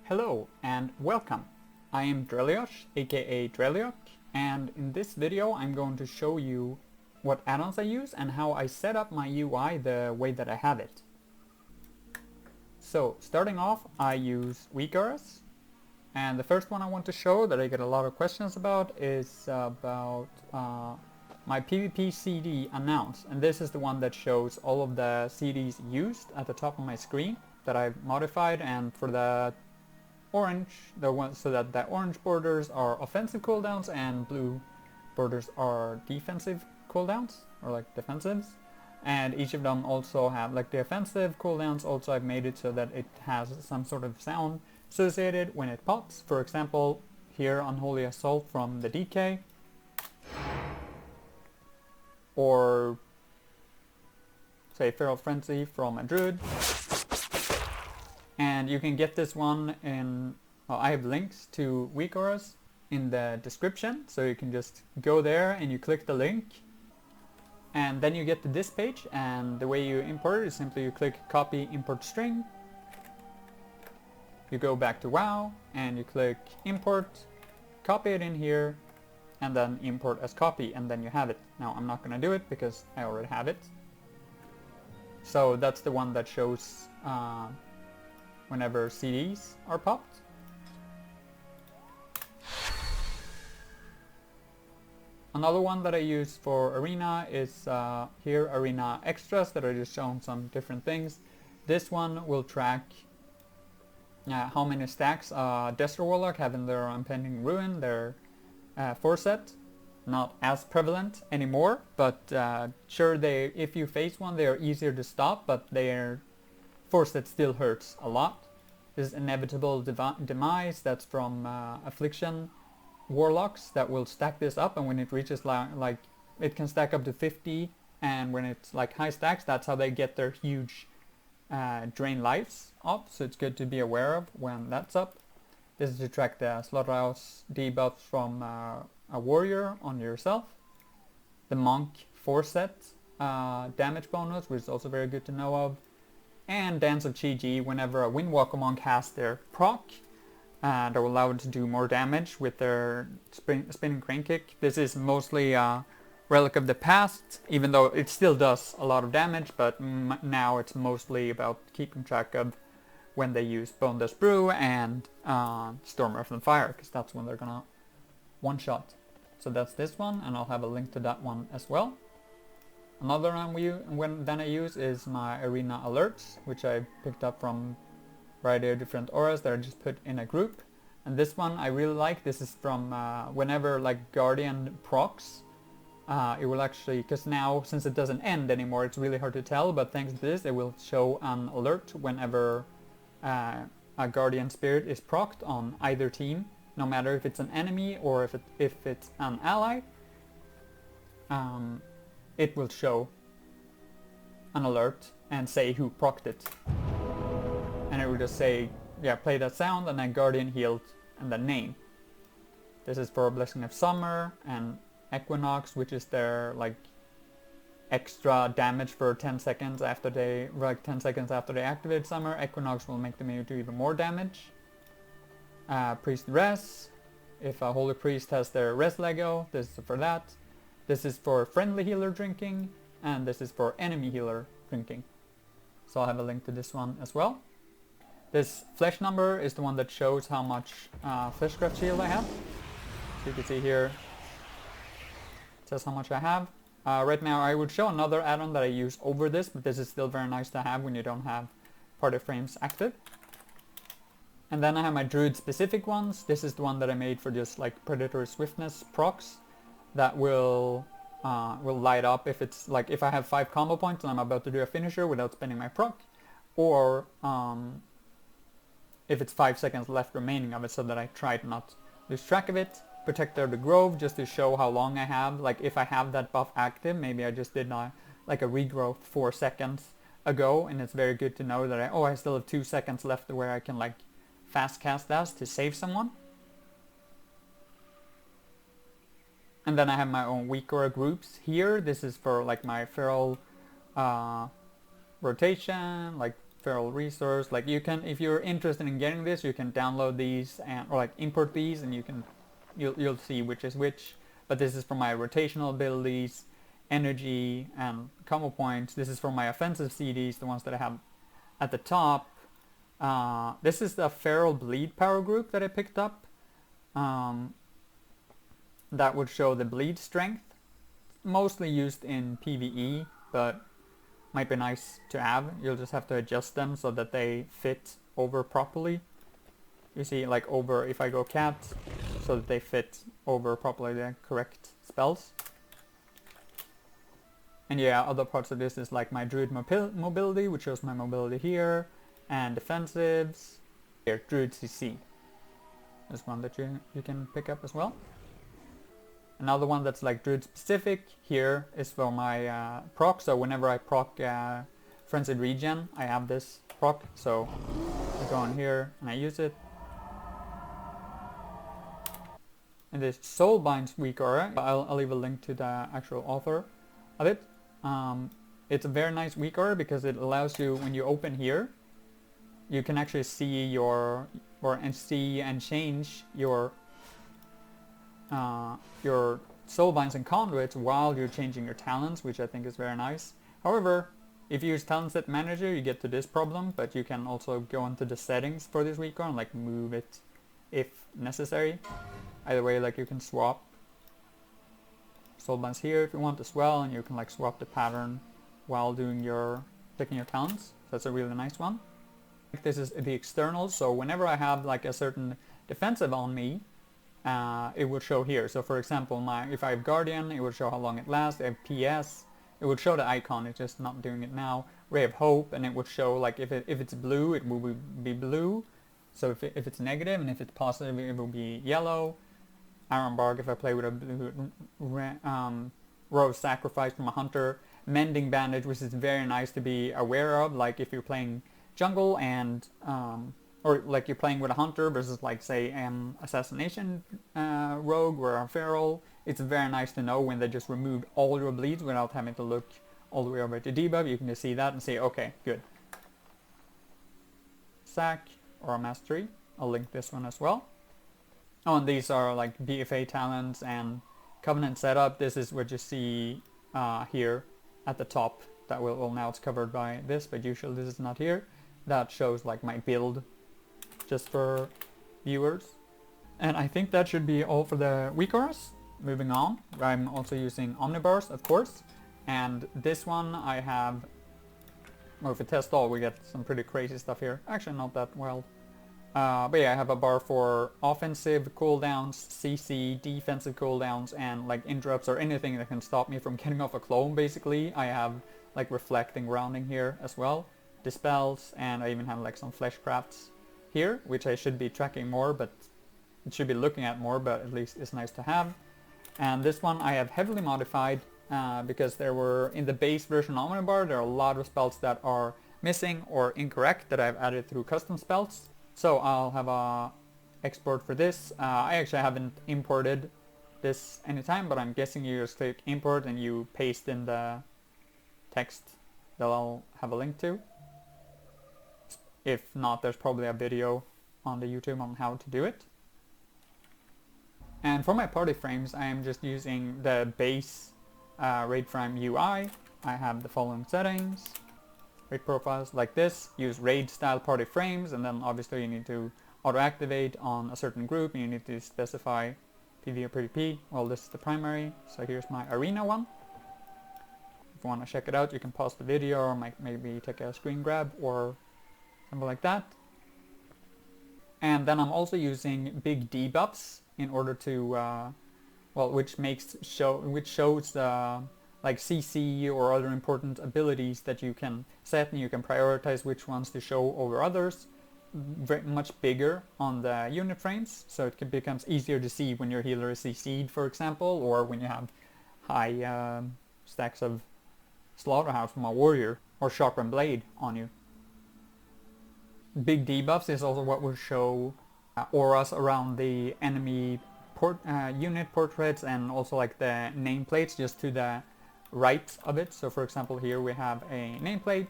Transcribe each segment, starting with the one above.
Hello and welcome. I am Dreliok, aka Dreliok, and in this video I'm going to show you what add-ons I use and how I set up my UI the way that I have it. So starting off, I use Weakauras, and the first one I want to show that I get a lot of questions about is about my PvP CD announce, and this is the one that shows all of the CDs used at the top of my screen that I've modified, and for the orange, so that the orange borders are offensive cooldowns and blue borders are defensive cooldowns, or like defensives. And each of them also have, like the offensive cooldowns also I've made it so that it has some sort of sound associated when it pops. For example, here Unholy Assault from the DK, or say Feral Frenzy from a Druid. And you can get this one in, I have links to Weakauras in the description, so you can just go there and you click the link, and then you get to this page, and the way you import it is simply you click copy import string, you go back to WoW and you click import, copy it in here, and then import as copy, and then you have it. Now I'm not going to do it because I already have it. So that's the one that shows whenever CDs are popped. Another one that I use for Arena is here Arena Extras that are just showing some different things. This one will track how many stacks Desert Warlock have in their Impending Ruin, their 4-set. Not as prevalent anymore, but sure, if you face one they are easier to stop, but their 4-set still hurts a lot. This is Inevitable Demise, that's from Affliction Warlocks that will stack this up, and when it reaches like it can stack up to 50, and when it's like high stacks, that's how they get their huge drain lives up, so it's good to be aware of when that's up. This is to track the Slaughterhouse debuffs from a warrior on yourself. The Monk 4-set damage bonus, which is also very good to know of. And Dance of Chi-Ji, whenever a Windwalker Monk has their proc, that will allow it to do more damage with their spinning crane kick. This is mostly a relic of the past, even though it still does a lot of damage, but now it's mostly about keeping track of when they use Bone Dust Brew and Storm Earth and Fire, because that's when they're gonna one-shot. So that's this one, and I'll have a link to that one as well. Another one I use is my Arena Alerts, which I picked up from a variety of different auras that I just put in a group. And this one I really like. This is from whenever like Guardian procs, it will actually, because now since it doesn't end anymore, it's really hard to tell, but thanks to this it will show an alert whenever a Guardian Spirit is procced on either team, no matter if it's an enemy or if it's an ally. It will show an alert and say who procced it. And it will just say, yeah, play that sound and then Guardian healed and then name. This is for Blessing of Summer and Equinox, which is their like extra damage for 10 seconds after they, like 10 seconds after they activate Summer. Equinox will make them do even more damage. Priest Res, if a Holy Priest has their Res Lego, this is for that. This is for friendly healer drinking, and this is for enemy healer drinking. So I'll have a link to this one as well. This flesh number is the one that shows how much fleshcraft shield I have. So you can see here, it says how much I have. Right now I would show another add-on that I use over this, but this is still very nice to have when you don't have party frames active. And then I have my Druid specific ones. This is the one that I made for just like Predatory Swiftness procs that will light up if it's like if I have 5 combo points and I'm about to do a finisher without spending my proc, or if it's 5 seconds left remaining of it, so that I try to not lose track of it. Protector of the Grove, just to show how long I have, like if I have that buff active, maybe I just did like a regrowth 4 seconds ago, and it's very good to know that I still have 2 seconds left where I can like fast cast that to save someone. And then I have my own Weakora groups here. This is for like my feral rotation, like feral resource. Like you can, if you're interested in getting this, you can download these and or like import these, and you'll see which is which. But this is for my rotational abilities, energy, and combo points. This is for my offensive CDs, the ones that I have at the top. This is the feral bleed power group that I picked up. That would show the bleed strength. Mostly used in PvE, but might be nice to have. You'll just have to adjust them so that they fit over properly. You see, like over, if I go cat, so that they fit over properly the correct spells. And yeah, other parts of this is like my druid mobility, which shows my mobility here, and defensives. Here, druid CC. There's one that you can pick up as well. Another one that's like druid specific here is for my proc. So whenever I proc Frenzied Regen, I have this proc. So I go on here and I use it. And this Soulbind's Weakaura, I'll leave a link to the actual author of it. It's a very nice Weakaura because it allows you, when you open here, you can actually see your, see and change your soulbinds and conduits while you're changing your talents, which I think is very nice. However, if you use Talent Set Manager, you get to this problem, but you can also go into the settings for this Weakaura and like move it if necessary. Either way, like you can swap soulbinds here if you want as well, and you can like swap the pattern while doing picking your talents. So that's a really nice one. This is the externals, so whenever I have like a certain defensive on me, it will show here. So for example, if I have Guardian, it will show how long it lasts. I have PS, it would show the icon, it's just not doing it now. Ray of Hope, and it would show like if it's blue, it will be blue. So if it's negative, and if it's positive, it will be yellow. Iron Bark, if I play with a blue Row of Sacrifice from a hunter. Mending Bandage, which is very nice to be aware of, like if you're playing jungle and or like you're playing with a hunter versus like say an assassination rogue or a feral. It's very nice to know when they just removed all your bleeds without having to look all the way over to debuff. You can just see that and say, okay, good. Sack or a Mastery. I'll link this one as well. Oh, and these are like BFA talents and Covenant setup. This is what you see here at the top. That will now it's covered by this, but usually this is not here. That shows like my build, just for viewers. And I think that should be all for the Weakauras. Moving on, I'm also using Omnibars, of course. And this one I have, well, if we test all, we get some pretty crazy stuff here. Actually, not that well. But yeah, I have a bar for offensive cooldowns, CC, defensive cooldowns, and like interrupts or anything that can stop me from getting off a clone, basically. I have like reflecting grounding here as well, dispels, and I even have like some fleshcrafts here, which I should be tracking more, but it should be looking at more, but at least it's nice to have. And this one I have heavily modified because there were, in the base version of Omnibar, there are a lot of spells that are missing or incorrect that I've added through custom spells. So I'll have a export for this. I actually haven't imported this anytime, but I'm guessing you just click import and you paste in the text that I'll have a link to. If not, there's probably a video on the YouTube on how to do it. And for my party frames, I am just using the base raid frame UI. I have the following settings. Raid profiles like this. Use raid style party frames, and then obviously you need to auto activate on a certain group, and you need to specify PV or PvP. Well, this is the primary, so here's my arena one. If you want to check it out, you can pause the video or maybe take a screen grab or something like that. And then I'm also using Bigdebuffs in order to, well, which shows like CC or other important abilities that you can set, and you can prioritize which ones to show over others. Very much bigger on the unit frames, so it becomes easier to see when your healer is CC'd, for example, or when you have high stacks of Slaughterhouse from a warrior or Sharpened Blade on you. Bigdebuffs is also what will show auras around the enemy unit portraits, and also like the nameplates just to the right of it. So for example, here we have a nameplate,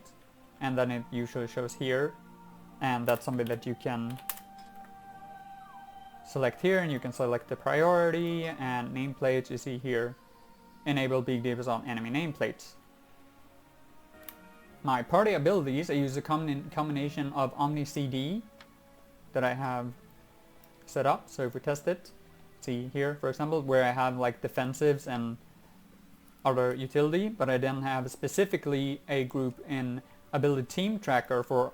and then it usually shows here, and that's something that you can select here, and you can select the priority and nameplates. You see here, enable Bigdebuffs on enemy nameplates. My party abilities, I use a combination of OmniCD that I have set up. So if we test it, see here for example, where I have like defensives and other utility, but I then have specifically a group in ability team tracker for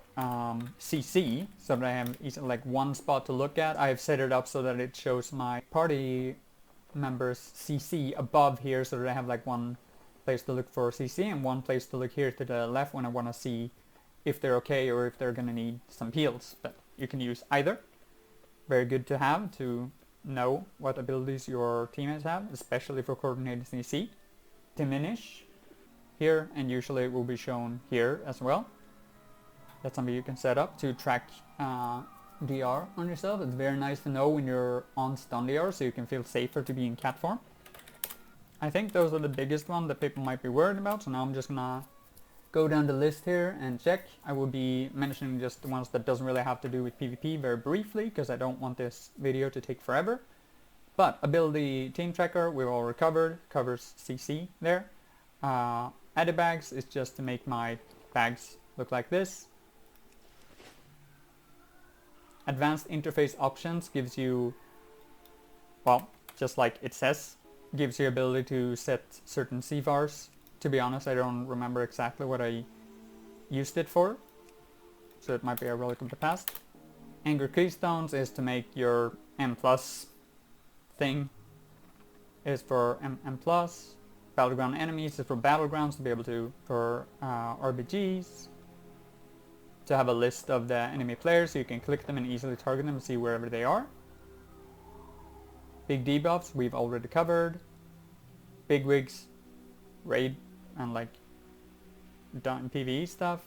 CC, so that I have like one spot to look at. I have set it up so that it shows my party members CC above here, so that I have like one place to look for CC and one place to look here to the left when I want to see if they're okay or if they're gonna need some heals. But you can use either. Very good to have, to know what abilities your teammates have, especially for coordinated CC. Diminish here, and usually it will be shown here as well. That's something you can set up to track DR on yourself. It's very nice to know when you're on stun DR, so you can feel safer to be in cat form. I think those are the biggest ones that people might be worried about, so now I'm just gonna go down the list here and check. I will be mentioning just the ones that doesn't really have to do with PvP very briefly, because I don't want this video to take forever. But ability team tracker, we've already covered, covers CC there. AdiBags is just to make my bags look like this. Advanced interface options gives you, well, just like it says, gives you ability to set certain CVARs. To be honest, I don't remember exactly what I used it for, so it might be a relic of the past. Angry Keystones is to make your M+ thing, is for M+. Battlegroundenemies is for battlegrounds, to be able to, for RBGs, to have a list of the enemy players so you can click them and easily target them and see wherever they are. Bigdebuffs we've already covered. BigWigs, raid, and like done PvE stuff.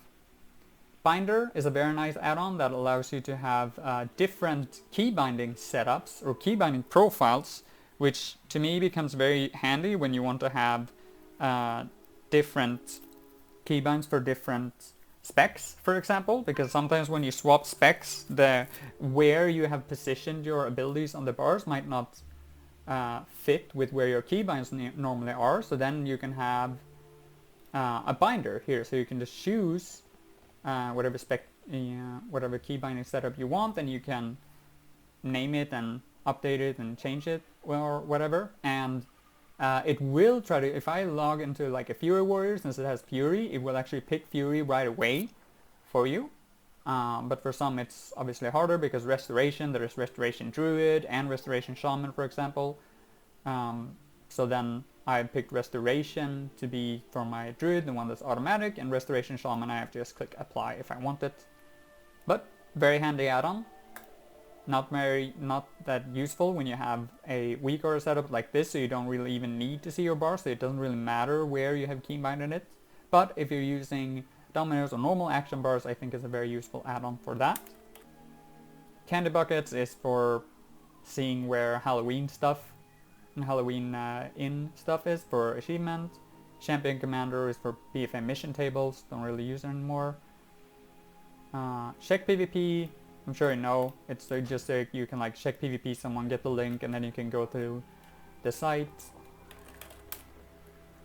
Binder is a very nice add-on that allows you to have different key binding setups or key binding profiles, which to me becomes very handy when you want to have different keybinds for different specs, for example, because sometimes when you swap specs, where you have positioned your abilities on the bars might not fit with where your keybinds normally are, so then you can have a binder here, so you can just choose whatever spec, whatever key binding setup you want, and you can name it and update it and change it or whatever, and it will try to, if I log into like a Fury Warrior, since it has Fury, it will actually pick Fury right away for you. But for some it's obviously harder because Restoration, there is Restoration Druid and Restoration Shaman, for example. So then I picked Restoration to be for my Druid, the one that's automatic, and Restoration Shaman I have to just click apply if I want it. But very handy add-on. Not that useful when you have a Weakauras setup like this, so you don't really even need to see your bar, so it doesn't really matter where you have keybind in it. But if you're using Dominos or normal action bars, I think it's a very useful add-on for that. Candy buckets is for seeing where Halloween stuff and Halloween in stuff is for achievement. ChampionCommander is for BFA mission tables, don't really use it anymore. Check PvP, I'm sure you know, it's just like you can like check PvP someone, get the link, and then you can go to the site,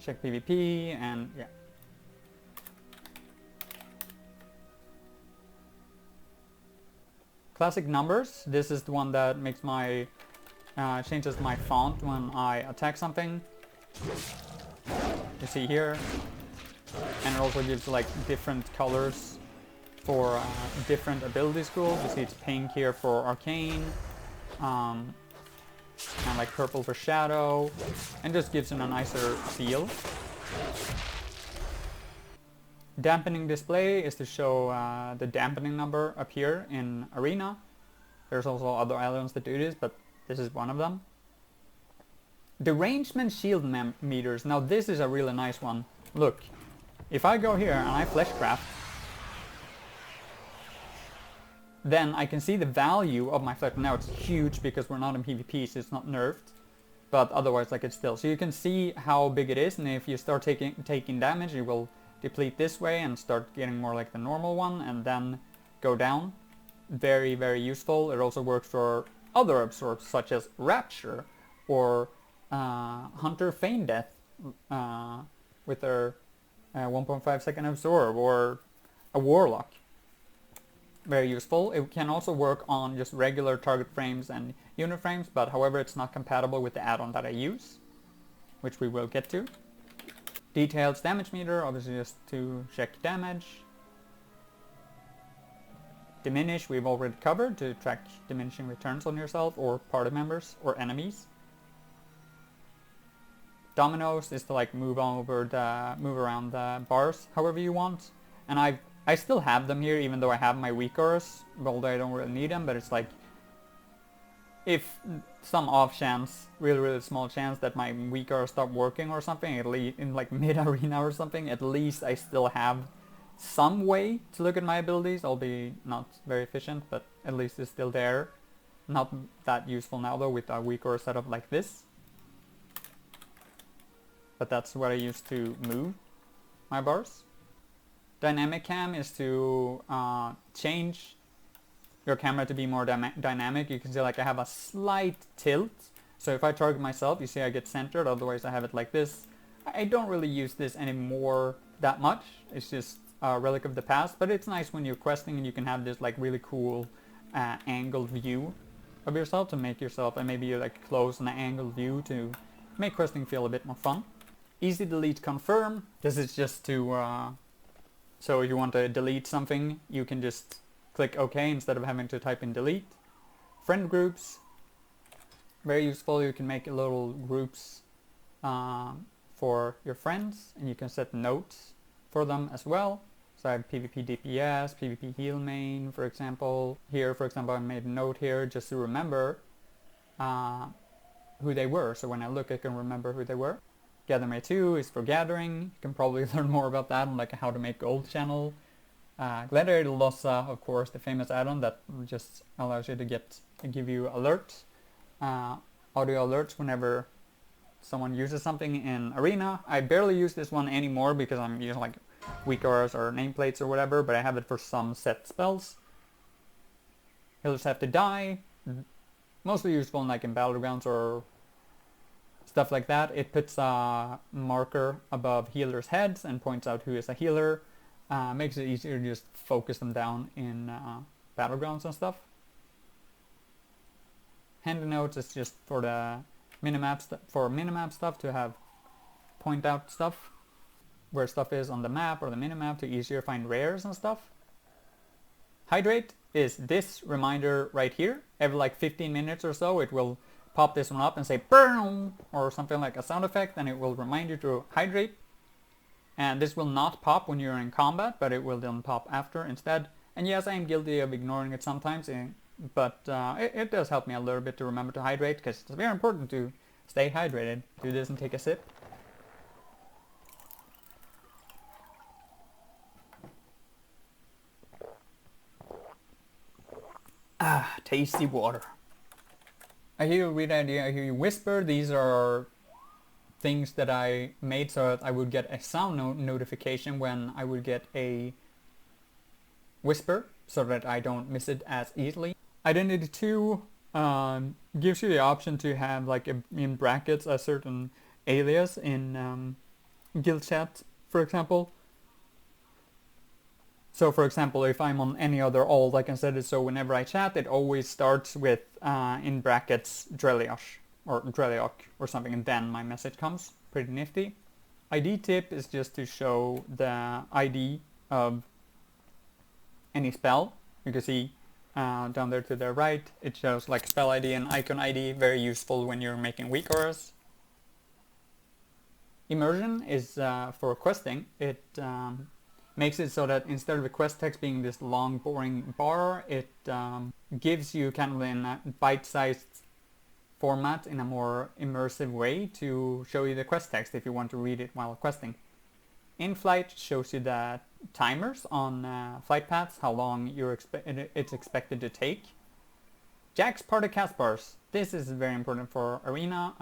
check PvP, and yeah. ClassicNumbers, this is the one that makes my changes my font when I attack something. You see here, and it also gives like different colors for different ability schools. You see it's pink here for Arcane, and like purple for Shadow, and just gives it a nicer feel. Dampening display is to show the dampening number up here in Arena. There's also other islands that do this, but this is one of them. DerangementShieldMeters. Now this is a really nice one. Look, if I go here and I fleshcraft, then I can see the value of my flesh. Now it's huge because we're not in PvP, so it's not nerfed, but otherwise like it's still. So you can see how big it is, and if you start taking damage, it will deplete this way and start getting more like the normal one, and then go down. Very, very useful. It also works for other absorbs such as Rapture or Hunter Feign Death with their 1.5 second absorb, or a Warlock. Very useful. It can also work on just regular target frames and unit frames, but however it's not compatible with the add-on that I use, which we will get to. Details damage meter, obviously just to check damage. Diminish we've already covered, to track diminishing returns on yourself or party members or enemies. Dominos is to like move around the bars however you want. And I still have them here even though I have my Weakauras, although I don't really need them, but it's like if some off chance, really small chance that my Weakauras stop working or something, at least in like mid-arena or something, at least I still have some way to look at my abilities, albeit not very efficient, but at least it's still there. Not that useful now though with a Weakauras setup like this. But that's what I use to move my bars. DynamicCam is to change your camera to be more dynamic. You can see like I have a slight tilt. So if I target myself, you see I get centered, otherwise I have it like this. I don't really use this anymore that much. It's just a relic of the past, but it's nice when you're questing and you can have this like really cool angled view of yourself to make yourself, and maybe you like close an angled view to make questing feel a bit more fun. Easy delete confirm. This is just to, so if you want to delete something, you can just click OK instead of having to type in delete. Friend groups, very useful. You can make little groups for your friends, and you can set notes for them as well. So I have PvP DPS, PvP heal main, for example. Here, for example, I made a note here just to remember who they were. So when I look, I can remember who they were. Gathermate2 is for gathering. You can probably learn more about that on like how to make gold channel. Gladiator Lossa, of course, the famous add-on that just allows you to give you alerts, audio alerts whenever someone uses something in arena. I barely use this one anymore because I'm using like Weakauras or nameplates or whatever, but I have it for some set spells. Healers have to die. Mostly useful in like in Battlegrounds or stuff like that. It puts a marker above healers' heads and points out who is a healer. Makes it easier to just focus them down in Battlegrounds and stuff. Handynotes is just for the minimap stuff, to have point out stuff where stuff is on the map or the minimap to easier find rares and stuff. Hydrate is this reminder right here. Every like 15 minutes or so it will pop this one up and say burn or something like a sound effect, and it will remind you to hydrate. And this will not pop when you're in combat, but it will then pop after instead. And yes, I am guilty of ignoring it sometimes, but it does help me a little bit to remember to hydrate, because it's very important to stay hydrated. Do this and take a sip. Ah, tasty water. I hear you read idea, I hear you whisper. These are things that I made so that I would get a sound notification when I would get a whisper, so that I don't miss it as easily. Identity 2 gives you the option to have like in brackets a certain alias in guild chat, for example. So for example, if I'm on any other alt, I can set it so whenever I chat, it always starts with in brackets Dreliosh or Dreliok or something, and then my message comes. Pretty nifty. idTip is just to show the ID of any spell. You can see down there to the right, it shows like spell ID and icon ID, very useful when you're making Weakauras. Immersion is for questing. It makes it so that instead of the quest text being this long boring bar, it gives you kind of in a bite-sized format in a more immersive way to show you the quest text if you want to read it while questing. InFlight shows you the timers on flight paths, how long it's expected to take. Jack's party cast bars. This is very important for arena.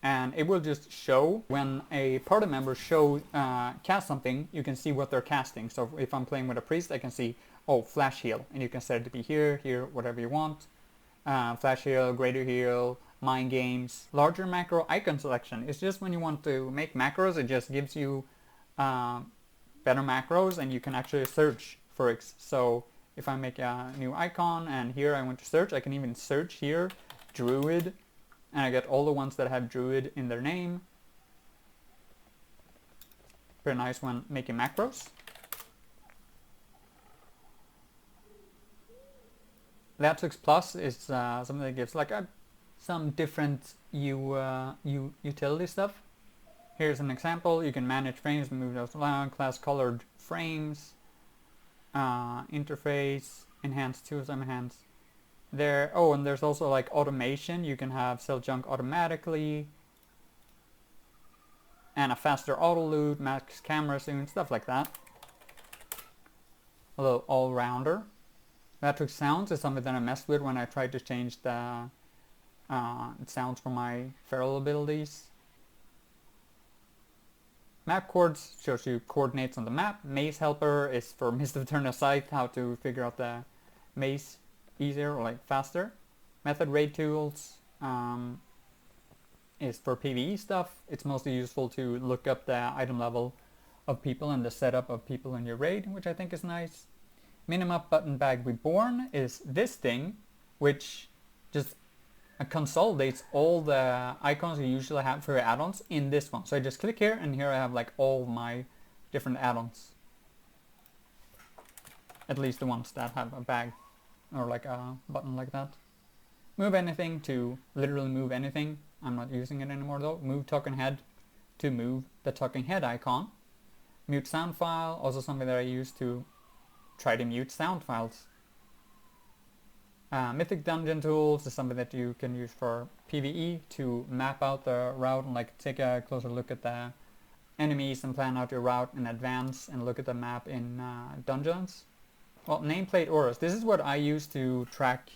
and it will just show when a party member cast something. You can see what they're casting. So if I'm playing with a priest, I can see, oh, flash heal, and you can set it to be here, whatever you want. Flash heal, greater heal, mind games. Larger macro icon selection. It's just when you want to make macros, it just gives you better macros, and you can actually search for it. So if I make a new icon and here I want to search, I can even search here Druid, and I get all the ones that have Druid in their name. Very nice when making macros. Leatrix Plus is something that gives like some different utility stuff. Here's an example. You can manage frames, move those around, class colored frames, interface, enhance tools, enhance there. Oh, and there's also like automation. You can have sell junk automatically, and a faster auto loot, max camera zoom, stuff like that. A little all-rounder. Leatrix sounds is something that I messed with when I tried to change the sounds for my feral abilities. MapCoords shows you coordinates on the map. Maze Helper is for Mist of Tirna Scythe, how to figure out the maze easier or like faster. Method Raid Tools is for PvE stuff. It's mostly useful to look up the item level of people and the setup of people in your raid, which I think is nice. MinimapButtonBag Reborn is this thing, which just consolidates all the icons you usually have for your add-ons in this one. So I just click here, and here I have like all my different add-ons. At least the ones that have a bag or like a button like that. Move anything to literally move anything. I'm not using it anymore though. Move talking head to move the talking head icon. Mute sound file, also something that I use to try to mute sound files. Mythic Dungeon Tools is something that you can use for PvE to map out the route and like take a closer look at the enemies and plan out your route in advance and look at the map in dungeons. Well, nameplate auras. This is what I use to track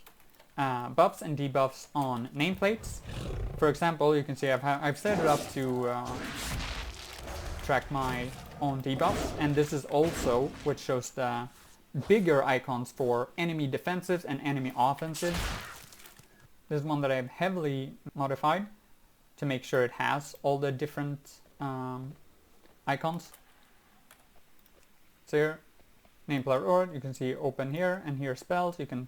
buffs and debuffs on nameplates. For example, you can see I've set it up to track my own debuffs, and this is also what shows the bigger icons for enemy defensives and enemy offensives. This is one that I've heavily modified to make sure it has all the different icons. So here, nameplate aura, you can see open here, and here spells. You can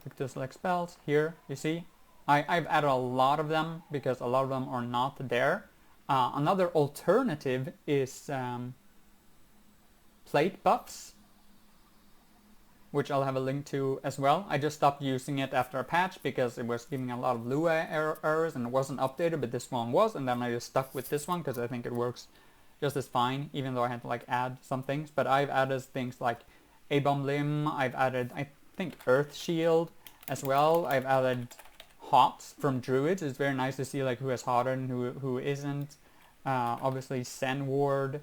click to select spells. Here you see I've added a lot of them because a lot of them are not there. Another alternative is plate buffs, which I'll have a link to as well. I just stopped using it after a patch because it was giving a lot of Lua errors and it wasn't updated, but this one was, and then I just stuck with this one because I think it works just as fine, even though I had to like add some things. But I've added things like A-Bomb Limb, I've added, I think, Earth Shield as well. I've added HOTS from Druids. It's very nice to see like who has HOTed and who isn't. Obviously Sen Ward.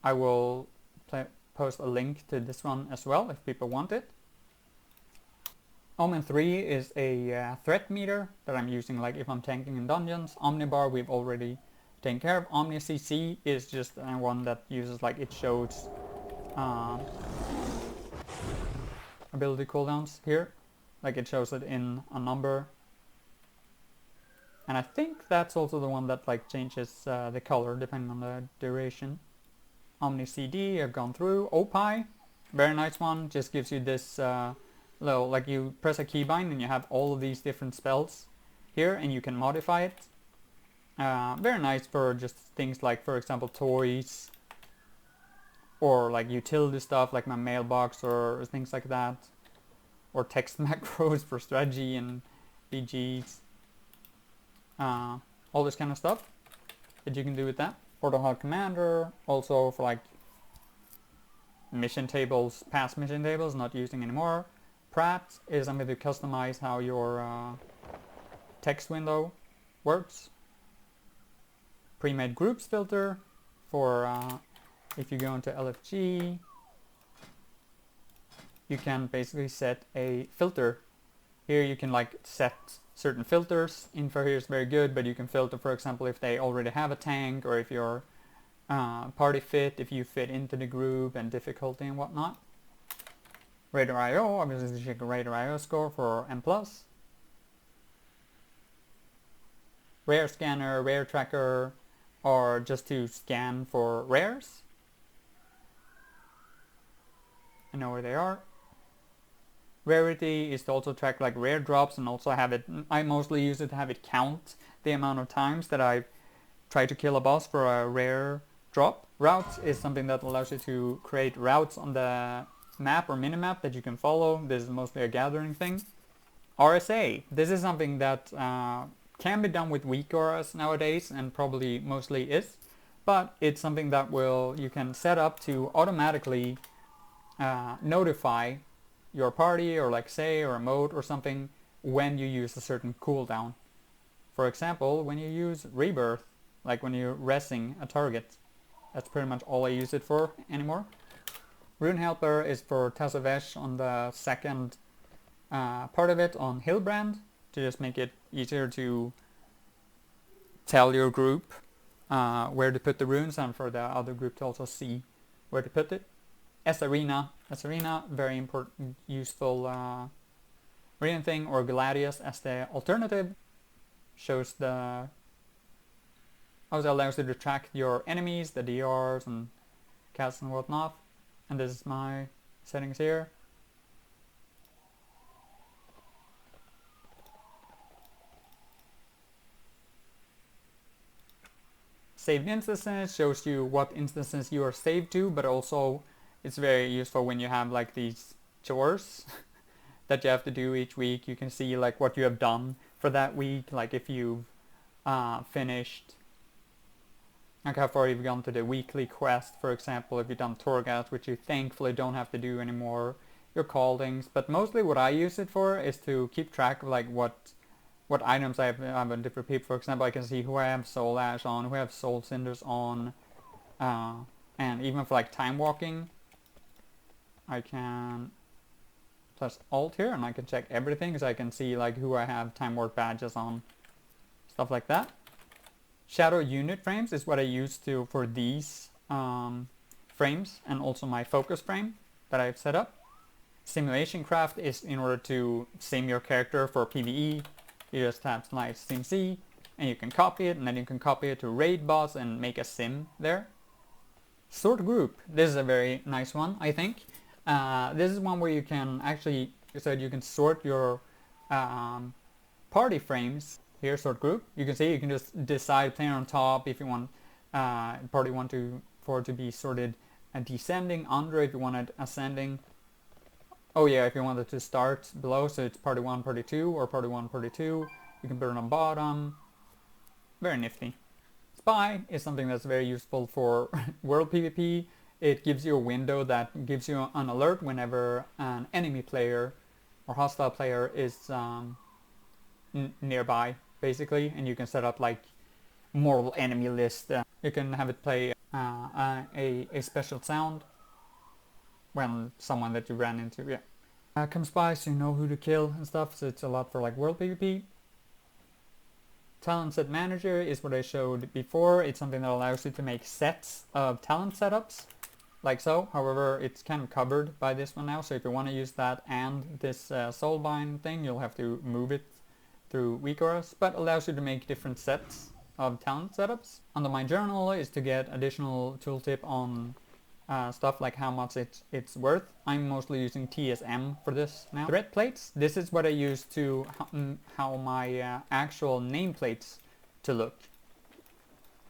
I will post a link to this one as well if people want it. Omen 3 is a threat meter that I'm using like if I'm tanking in dungeons. Omnibar we've already taken care of. OmniCD is just one that uses like it shows ability cooldowns here. Like it shows it in a number. And I think that's also the one that like changes the color depending on the duration. OmniCD I've gone through. Opie, very nice one, just gives you this little, like you press a keybind and you have all of these different spells here and you can modify it. Very nice for just things like, for example, toys or like utility stuff like my mailbox or things like that, or text macros for strategy and BGs, all this kind of stuff that you can do with that. OrderHallCommander, also for like mission tables, past mission tables, not using anymore. Prat is something to customize how your text window works. Pre-made groups filter for if you go into LFG, you can basically set a filter Here you can like set certain filters. Info here is very good, but you can filter, for example, if they already have a tank, or if your party fit, if you fit into the group, and difficulty and whatnot. Radar IO, obviously check a Radar IO score for M+. Rare scanner, rare tracker, or just to scan for rares. I know where they are. Rarity is to also track like rare drops, and also have it, I mostly use it to have it count the amount of times that I try to kill a boss for a rare drop. Routes is something that allows you to create routes on the map or minimap that you can follow. This is mostly a gathering thing. RSA, this is something that can be done with Weakauras nowadays, and probably mostly is, but it's something that you can set up to automatically notify your party, or like say, or a mode or something, when you use a certain cooldown. For example, when you use Rebirth, like when you're resing a target. That's pretty much all I use it for anymore. Rune Helper is for Tazovesh on the second part of it on Hillbrand, to just make it easier to tell your group where to put the runes, and for the other group to also see where to put it. S-Arena, very important, useful arena thing, or Gladius as the alternative. Shows the, also allows you to track your enemies, the DRs and casts and whatnot. And this is my settings here. Saved instances shows you what instances you are saved to, but also it's very useful when you have like these chores that you have to do each week. You can see like what you have done for that week, like if you've finished, like how far you've gone to the weekly quest, for example, if you've done Torghast, which you thankfully don't have to do anymore, your callings. But mostly what I use it for is to keep track of like what items I have on different people. For example, I can see who I have Soul Ash on, who I have Soul Cinders on, and even for like time walking, I can press Alt here and I can check everything, so I can see like who I have Time Warp badges on, stuff like that. Shadow unit frames is what I use for these frames, and also my focus frame that I've set up. Simulation craft is in order to sim your character for PvE. You just tap like SimC and you can copy it, and then you can copy it to raid boss and make a sim there. Sort group, this is a very nice one, I think. This is one where you can actually, so you can sort your party frames. Here, sort group. You can see you can just decide player on top if you want party 1 to 4 to be sorted descending, under if you want it ascending. Oh yeah, if you wanted to start below, so it's party 1, party 2, or party 1, party 2. You can put it on bottom. Very nifty. Spy is something that's very useful for world PvP. It gives you a window that gives you an alert whenever an enemy player or hostile player is nearby, basically, and you can set up like mortal enemy list. You can have it play a special sound when someone that you ran into, comes by, so you know who to kill and stuff, so it's a lot for like world PvP. Talent set manager is what I showed before. It's something that allows you to make sets of talent setups, like so. However, it's kind of covered by this one now, so if you want to use that and this soulbind thing, you'll have to move it through Weakauras, but allows you to make different sets of talent setups. Under my journal is to get additional tooltip on stuff like how much it's worth. I'm mostly using TSM for this now. Threat plates, this is what I use to how my actual nameplates to look.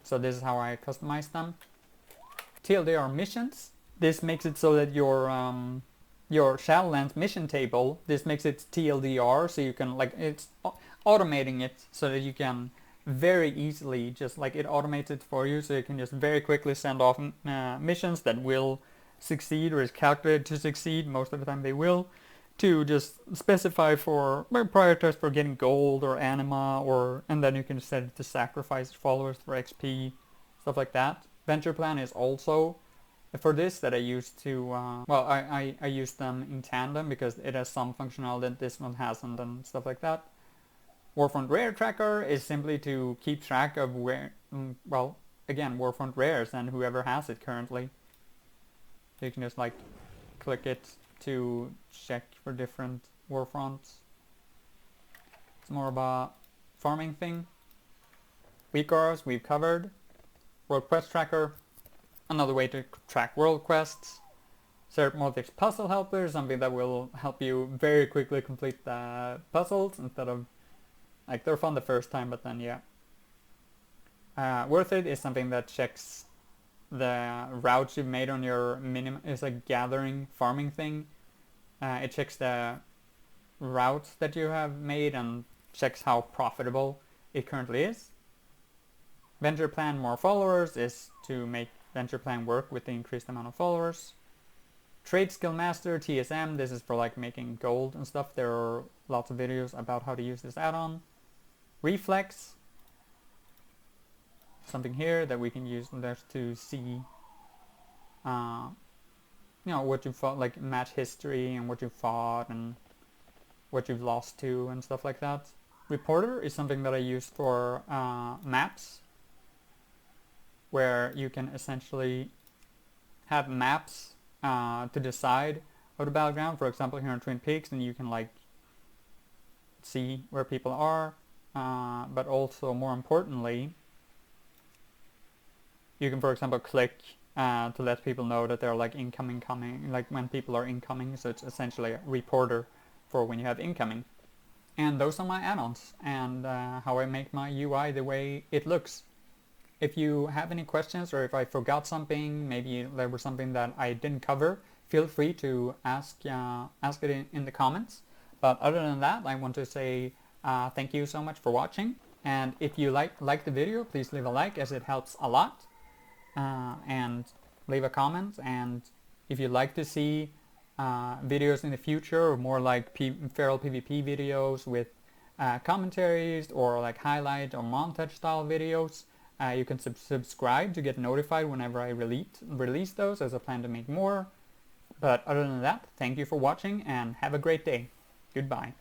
So this is how I customize them. TLDR missions, this makes it so that your Shadowlands mission table, this makes it TLDR, so you can like, it's automating it so that you can very easily just like it automates it for you, so you can just very quickly send off missions that will succeed or is calculated to succeed. Most of the time they will, to just specify for prioritize for getting gold or anima, and then you can set it to sacrifice followers for XP, stuff like that. Venture plan is also for this that I used to, well, I used them in tandem because it has some functionality that this one hasn't and stuff like that. Warfront Rare Tracker is simply to keep track of where, well, again, Warfront Rares and whoever has it currently. You can just like click it to check for different Warfronts. It's more of a farming thing. Weakauras we've covered. World Quest Tracker, another way to track world quests. Multics Puzzle Helper, something that will help you very quickly complete the puzzles instead of, like, they're fun the first time, but then yeah. Worth It is something that checks the routes you've made on your it's a gathering farming thing. It checks the routes that you have made and checks how profitable it currently is. Venture Plan More Followers is to make Venture Plan work with the increased amount of followers. Trade Skill Master, TSM, this is for like making gold and stuff. There are lots of videos about how to use this add-on. Reflex, something here that we can use to see, you know, what you fought, like match history and what you fought and what you've lost to and stuff like that. Reporter is something that I use for maps, where you can essentially have maps to decide of the battleground. For example, here in Twin Peaks, and you can like see where people are, but also more importantly, you can, for example, click to let people know that they're like coming, like when people are incoming. So it's essentially a reporter for when you have incoming. And those are my add-ons and how I make my UI the way it looks. If you have any questions or if I forgot something, maybe there was something that I didn't cover, feel free to ask it in the comments. But other than that, I want to say thank you so much for watching. And if you like the video, please leave a like, as it helps a lot. And leave a comment. And if you'd like to see videos in the future, or more like feral PvP videos with commentaries or like highlight or montage style videos, you can subscribe to get notified whenever I release those, as I plan to make more. But other than that, thank you for watching and have a great day. Goodbye.